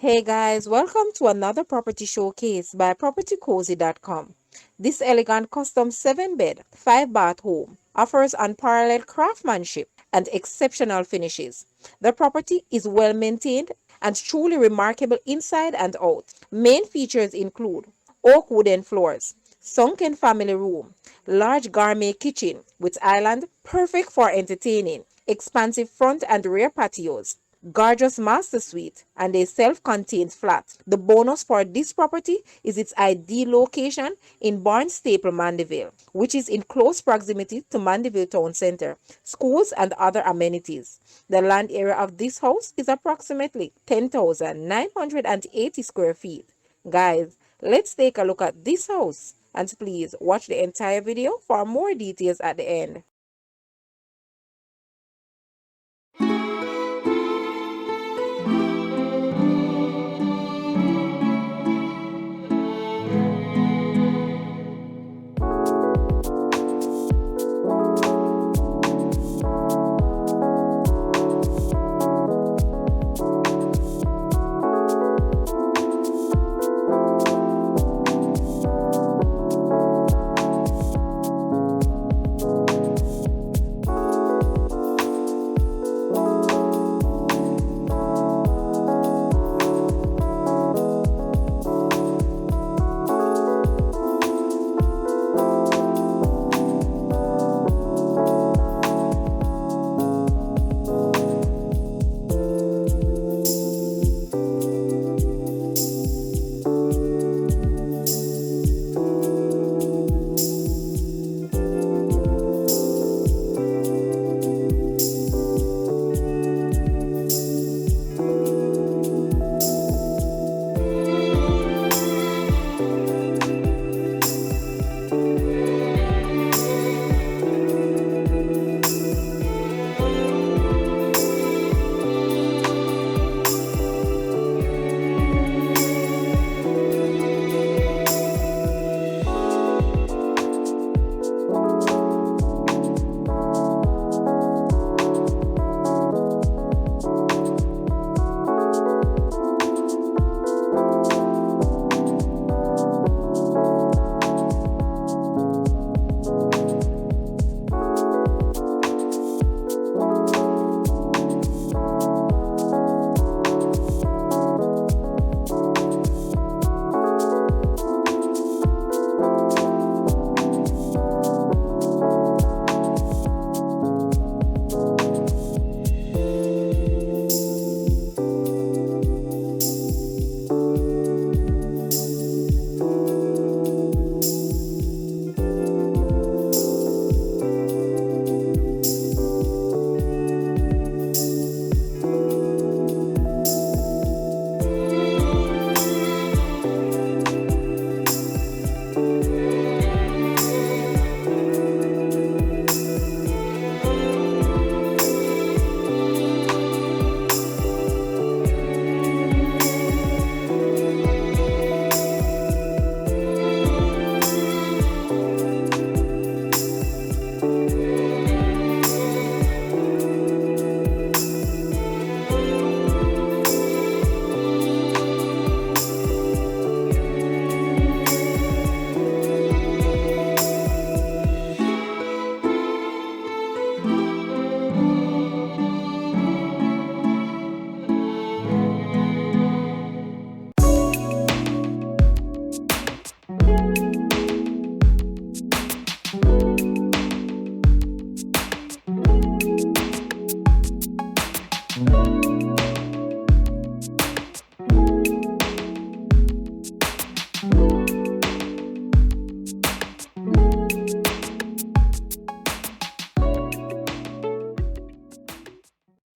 Hey guys, welcome to another property showcase by propertycozy.com. This elegant custom 7-bed, 5-bath home offers unparalleled craftsmanship and exceptional finishes. The property is well maintained and truly remarkable inside and out. Main features include oak wooden floors, sunken family room, large gourmet kitchen with island perfect for entertaining, expansive front and rear patios, gorgeous master suite, and a self-contained flat. The bonus for this property is its ideal location in Barnstaple, Mandeville, which is in close proximity to Mandeville Town Center, schools, and other amenities. The land area of this house is approximately 10,980 square feet. Guys, let's take a look at this house, and please watch the entire video for more details at the end.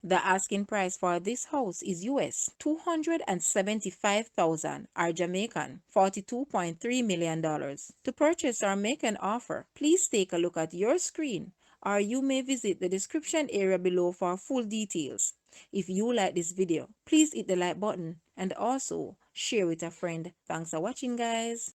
The asking price for this house is US 275,000 or Jamaican $42.3 million. To purchase or make an offer, please take a look at your screen, or you may visit the description area below for full details. If you like this video, please hit the like button and also share with a friend. Thanks for watching, guys.